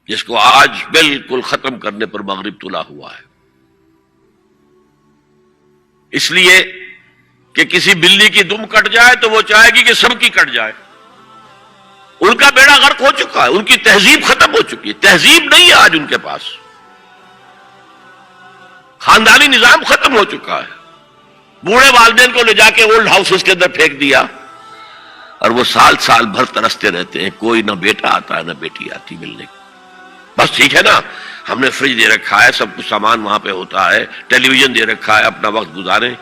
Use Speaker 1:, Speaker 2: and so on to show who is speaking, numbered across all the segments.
Speaker 1: جس کو آج بالکل ختم کرنے پر مغرب طلوع ہوا ہے. اس لیے کہ کسی بلی کی دم کٹ جائے تو وہ چاہے گی کہ سب کی کٹ جائے. ان کا بیڑا غرق ہو چکا ہے، ان کی تہذیب ختم ہو چکی ہے، تہذیب نہیں ہے آج ان کے پاس، خاندانی نظام ختم ہو چکا ہے. بوڑھے والدین کو لے جا کے اولڈ ہاؤسز کے اندر پھینک دیا اور وہ سال سال بھر ترستے رہتے ہیں، کوئی نہ بیٹا آتا ہے نہ بیٹی آتی ملنے. بس ٹھیک ہے نا، ہم نے فریج دے رکھا ہے، سب کچھ سامان وہاں پہ ہوتا ہے، ٹیلی ویژن دے رکھا ہے، اپنا وقت گزاریں.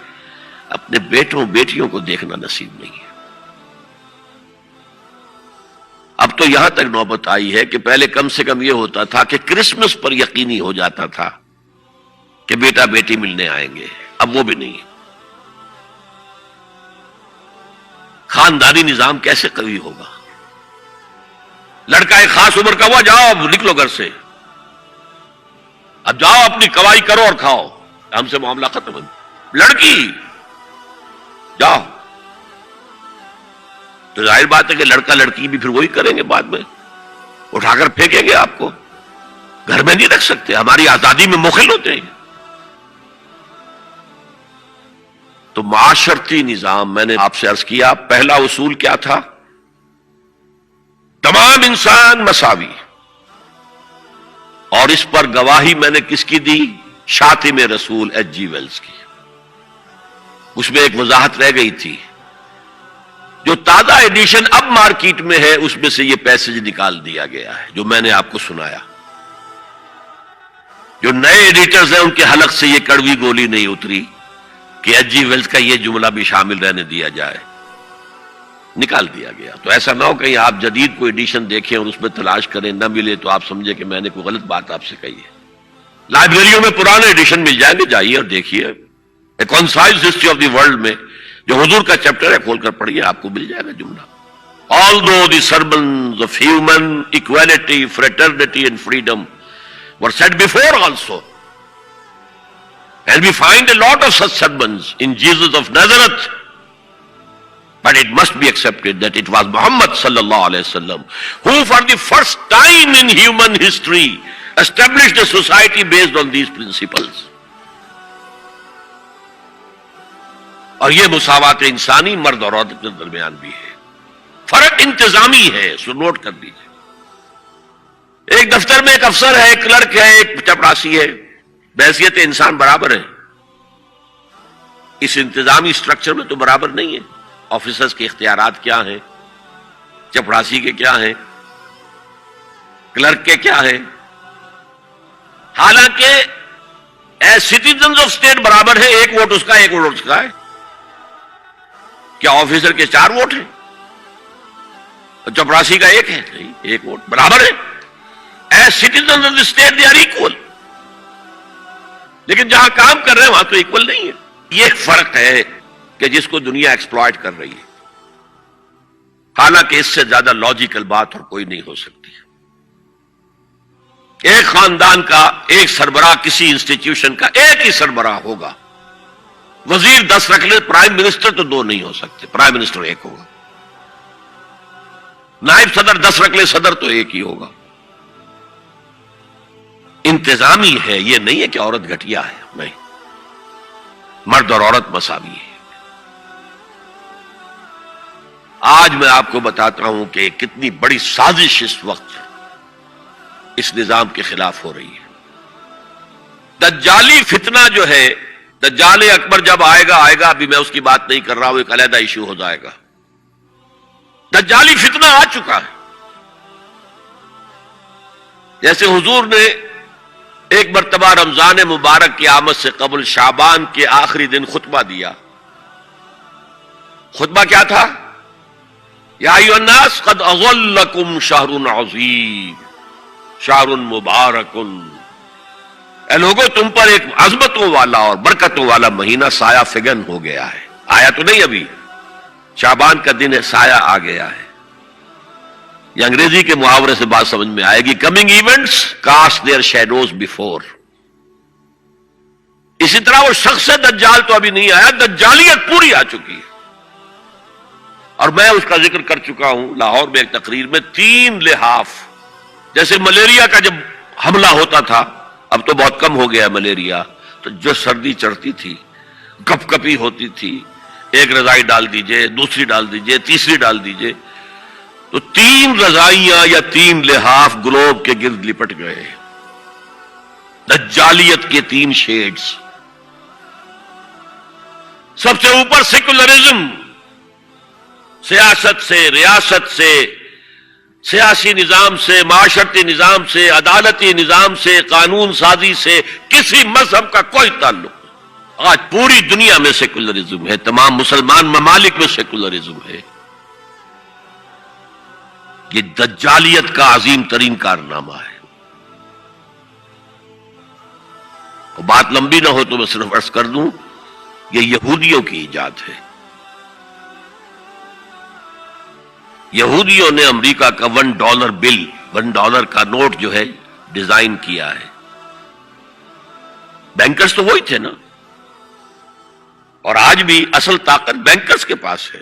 Speaker 1: اپنے بیٹوں بیٹیوں کو دیکھنا نصیب نہیں ہے. اب تو یہاں تک نوبت آئی ہے کہ پہلے کم سے کم یہ ہوتا تھا کہ کرسمس پر یقینی ہو جاتا تھا کہ بیٹا بیٹی ملنے آئیں گے، اب وہ بھی نہیں ہے. خاندانی نظام کیسے قوی ہوگا؟ لڑکا ایک خاص عمر کا ہوا، جاؤ اب نکلو گھر سے، اب جاؤ اپنی کوائی کرو اور کھاؤ، ہم سے معاملہ ختم ہے. لڑکی جاؤ، تو ظاہر بات ہے کہ لڑکا لڑکی بھی پھر وہی کریں گے، بعد میں اٹھا کر پھینکیں گے آپ کو، گھر میں نہیں رکھ سکتے، ہماری آزادی میں مخل ہوتے ہیں. تو معاشرتی نظام، میں نے آپ سے عرض کیا پہلا اصول کیا تھا؟ تمام انسان مساوی. اور اس پر گواہی میں نے کس کی دی؟ شاتم رسول ایچ جی ویلز کی. اس میں ایک وضاحت رہ گئی تھی، جو تازہ ایڈیشن اب مارکیٹ میں ہے اس میں سے یہ پیسج نکال دیا گیا ہے جو میں نے آپ کو سنایا. جو نئے ایڈیٹرز ہیں ان کے حلق سے یہ کڑوی گولی نہیں اتری کہ ایچ جی ویلز کا یہ جملہ بھی شامل رہنے دیا جائے، نکال دیا گیا. تو ایسا نہ ہو کہیں آپ جدید کوئی ایڈیشن دیکھیں اور اس میں تلاش کریں، نہ ملے تو آپ سمجھے کہ میں نے کوئی غلط بات آپ سے کہی ہے. لائبریریوں میں پرانے ایڈیشن مل جائیں گے، جائیے اور دیکھیے. A concise history of the world میں جو حضور کا چیپٹر ہے کھول کر پڑھیے، آپ کو مل جائے گا جملہ. Although the sermons of human equality, fraternity and freedom were said before also, and we find a lot of such sermons in Jesus of Nazareth, but it must be accepted that it was Muhammad sallallahu alaihi wasallam who for the first time in human history established a society based on these principles. اور یہ مساوات انسانی مرد اور عورت کے درمیان بھی ہے. فرق انتظامی ہے، سو نوٹ کر دیجیے. ایک دفتر میں ایک افسر ہے، ایک کلرک ہے، ایک چپراسی ہے، بحیثیت انسان برابر ہے. اس انتظامی سٹرکچر میں تو برابر نہیں ہے. آفیسرز کے اختیارات کیا ہیں، چپراسی کے کیا ہیں، کلرک کے کیا ہیں. حالانکہ ایز سٹیزنز آف اسٹیٹ برابر ہے، ایک ووٹ اس کا ایک ووٹ اس کا ہے. کیا آفیسر کے 4 ووٹ ہیں اور چپراسی کا 1 ہے؟ نہیں، 1 ووٹ برابر ہے. As citizen of the state they are equal. لیکن جہاں کام کر رہے ہیں وہاں تو ایکول نہیں ہے. یہ فرق ہے کہ جس کو دنیا ایکسپلائٹ کر رہی ہے. حالانکہ اس سے زیادہ لاجیکل بات اور کوئی نہیں ہو سکتی. ایک خاندان کا ایک سربراہ، کسی انسٹیٹیوشن کا ایک ہی سربراہ ہوگا. وزیر 10 رکھ لے، پرائم منسٹر تو 2 نہیں ہو سکتے، پرائم منسٹر 1 ہوگا. نائب صدر 10 رکھ لے، صدر تو 1 ہی ہوگا. انتظامی ہے، یہ نہیں ہے کہ عورت گھٹیا ہے، نہیں، مرد اور عورت مساوی ہے. آج میں آپ کو بتاتا ہوں کہ کتنی بڑی سازش اس وقت اس نظام کے خلاف ہو رہی ہے. دجالی فتنہ جو ہے، دجال اکبر جب آئے گا، ابھی میں اس کی بات نہیں کر رہا ہوں، ایک علیحدہ ایشو ہو جائے گا. دجالی فتنہ آ چکا ہے. جیسے حضور نے ایک مرتبہ رمضان مبارک کی آمد سے قبل شعبان کے آخری دن خطبہ دیا. خطبہ کیا تھا؟ یا ایھا الناس قد اظلکم شہر عظیم شہر مبارک. اے لوگوں، تم پر ایک عظمتوں والا اور برکتوں والا مہینہ سایہ فگن ہو گیا ہے. آیا تو نہیں ابھی، شعبان کا دن ہے، سایہ آ گیا ہے. یہ انگریزی کے محاورے سے بات سمجھ میں آئے گی. Coming events cast their shadows before. اسی طرح وہ شخص دجال تو ابھی نہیں آیا، دجالیت پوری آ چکی ہے. اور میں اس کا ذکر کر چکا ہوں لاہور میں ایک تقریر میں. 3 لحاف جیسے ملیریا کا جب حملہ ہوتا تھا، اب تو بہت کم ہو گیا ملیریا، تو جو سردی چڑھتی تھی، کپ کپی ہوتی تھی، ایک رضائی ڈال دیجئے، دوسری ڈال دیجئے، تیسری ڈال دیجئے، تو 3 رضائیاں یا 3 لحاف گلوب کے گرد لپٹ گئے. دجالیت کے 3 شیڈز. سب سے اوپر سیکولرزم، سیاست سے، ریاست سے، سیاسی نظام سے، معاشرتی نظام سے، عدالتی نظام سے، قانون سازی سے کسی مذہب کا کوئی تعلق نہیں. آج پوری دنیا میں سیکولرزم ہے، تمام مسلمان ممالک میں سیکولرزم ہے. یہ دجالیت کا عظیم ترین کارنامہ ہے. اور بات لمبی نہ ہو تو میں صرف عرض کر دوں، یہ یہودیوں کی ایجاد ہے. یہودیوں نے امریکہ کا $1 بل، $1 کا نوٹ جو ہے ڈیزائن کیا ہے. بینکرز تو وہی تھے نا، اور آج بھی اصل طاقت بینکرز کے پاس ہے.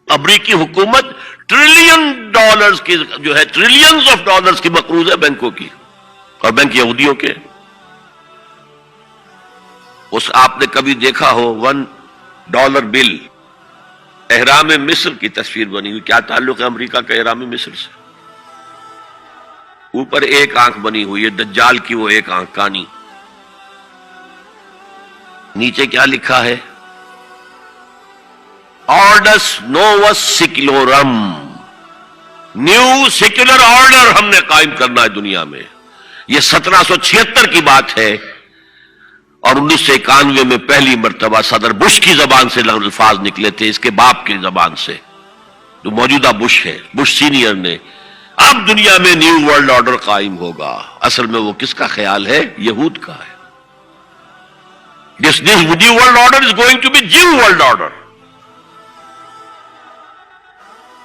Speaker 1: امریکی حکومت $1 کی جو ہے ٹریلینز آف ڈالرز کی مقروض ہے بینکوں کی، اور بینک یہودیوں کے. اس آپ نے کبھی دیکھا ہو $1 بل، احرام مصر کی تصویر بنی ہوئی؟ کیا تعلق ہے امریکہ کا احرام مصر سے؟ اوپر ایک آنکھ بنی ہوئی ہے، دجال کی وہ ایک آنکھ کانی. نیچے کیا لکھا ہے؟ آرڈس نووس سیکولورم، نیو سیکولر آرڈر ہم نے قائم کرنا ہے دنیا میں. یہ 1776 کی بات ہے، اور 1991 میں پہلی مرتبہ صدر بش کی زبان سے الفاظ نکلے تھے، اس کے باپ کی زبان سے، جو موجودہ بش ہے، بش سینئر نے. اب دنیا میں نیو ورلڈ آرڈر قائم ہوگا. اصل میں وہ کس کا خیال ہے؟ یہود کا ہے. This new world order is going to be Jew world order.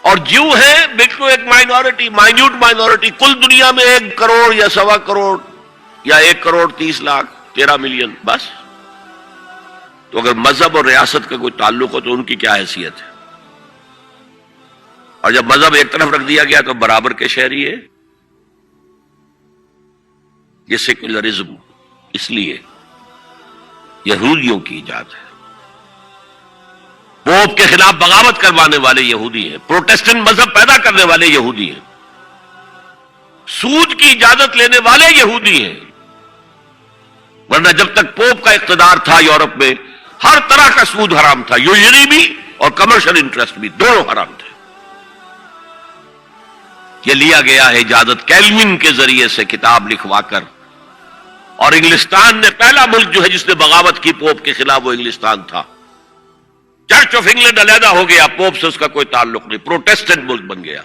Speaker 1: اور جو ہے بالکل ایک مائنورٹی، مائنیوٹ مائنورٹی. کل دنیا میں 1 کروڑ یا 1.25 کروڑ یا 1 کروڑ 30 لاکھ 13 ملین بس. تو اگر مذہب اور ریاست کا کوئی تعلق ہو تو ان کی کیا حیثیت ہے؟ اور جب مذہب ایک طرف رکھ دیا گیا تو برابر کے شہری ہے. یہ سیکولرزم اس لیے یہودیوں کی ایجاد ہے. پوپ کے خلاف بغاوت کروانے والے یہودی ہیں، پروٹیسٹنٹ مذہب پیدا کرنے والے یہودی ہیں، سود کی اجازت لینے والے یہودی ہیں. ورنہ جب تک پوپ کا اقتدار تھا یورپ میں، ہر طرح کا سود حرام تھا، یوزری بھی اور کمرشل انٹرسٹ بھی، دونوں حرام تھے. یہ لیا گیا ہے اجازت کیلوین کے ذریعے سے کتاب لکھوا کر. اور انگلستان نے پہلا ملک جو ہے جس نے بغاوت کی پوپ کے خلاف، وہ انگلستان تھا. چرچ آف انگلینڈ علیحدہ ہو گیا، پوپ سے اس کا کوئی تعلق نہیں، پروٹیسٹنٹ ملک بن گیا.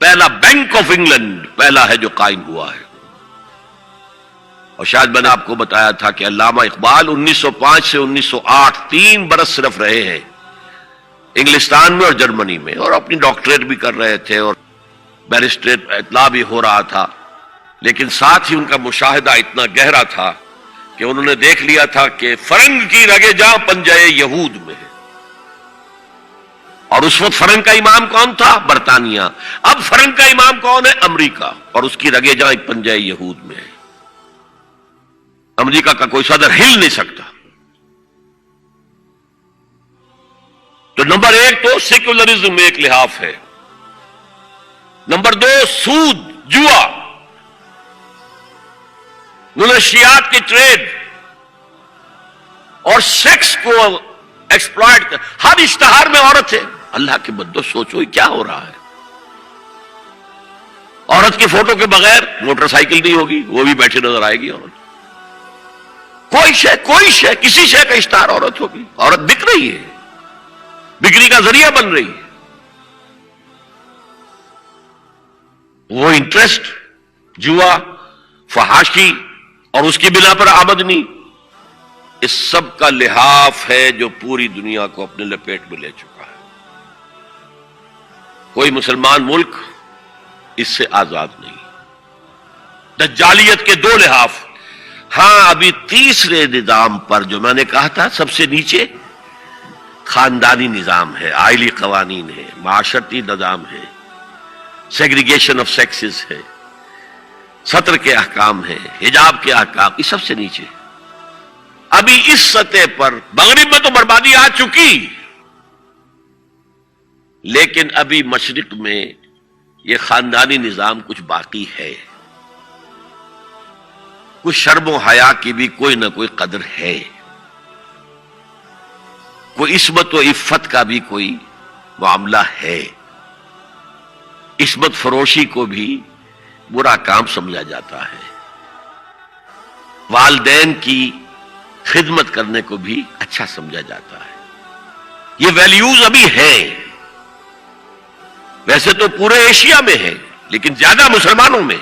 Speaker 1: پہلا بینک آف انگلینڈ پہلا ہے جو قائم ہوا ہے. اور شاید میں نے آپ کو بتایا تھا کہ علامہ اقبال 1905 سے 1908 3 برس صرف رہے ہیں انگلستان میں اور جرمنی میں، اور اپنی ڈاکٹریٹ بھی کر رہے تھے اور بیرسٹریٹ اطلاع بھی ہو رہا تھا. لیکن ساتھ ہی ان کا مشاہدہ اتنا گہرا تھا کہ انہوں نے دیکھ لیا تھا کہ فرنگ کی رگے جاں پنجے یہود میں ہے. اور اس وقت فرنگ کا امام کون تھا؟ برطانیہ. اب فرنگ کا امام کون ہے؟ امریکہ. اور اس کی رگے جاں پنجے یہود میں ہے. امریکہ کا کوئی صدر ہل نہیں سکتا. تو نمبر 1 تو سیکولرزم ایک لحاف ہے. نمبر 2 سود، جوا، منشیات کی ٹریڈ اور سیکس کو ایکسپلائٹ. ہر اشتہار میں عورت ہے. اللہ کے بندو سوچو یہ کیا ہو رہا ہے. عورت کی فوٹو کے بغیر موٹر سائیکل نہیں ہوگی، وہ بھی بیٹھی نظر آئے گی عورت. کوئی شے کسی شے کا اشتہار عورت ہوگی. عورت بک رہی ہے، بکری کا ذریعہ بن رہی ہے. وہ انٹرسٹ، جوا، فحاشی اور اس کی بنا پر آمدنی، اس سب کا لحاف ہے جو پوری دنیا کو اپنے لپیٹ میں لے چکا ہے. کوئی مسلمان ملک اس سے آزاد نہیں. دجالیت کے 2 لحاف. ہاں ابھی تیسرے نظام پر جو میں نے کہا تھا سب سے نیچے خاندانی نظام ہے، آئلی قوانین ہے، معاشرتی نظام ہے. سیگریگیشن آف سیکسز ہے، سطر کے احکام ہیں، حجاب کے احکام، یہ سب سے نیچے۔ ابھی اس سطح پر مغرب میں تو بربادی آ چکی، لیکن ابھی مشرق میں یہ خاندانی نظام کچھ باقی ہے، کچھ شرم و حیا کی بھی کوئی نہ کوئی قدر ہے، کوئی عصمت و عفت کا بھی کوئی معاملہ ہے۔ عصمت فروشی کو بھی برا کام سمجھا جاتا ہے، والدین کی خدمت کرنے کو بھی اچھا سمجھا جاتا ہے۔ یہ ویلیوز ابھی ہیں، ویسے تو پورے ایشیا میں ہے لیکن زیادہ مسلمانوں میں۔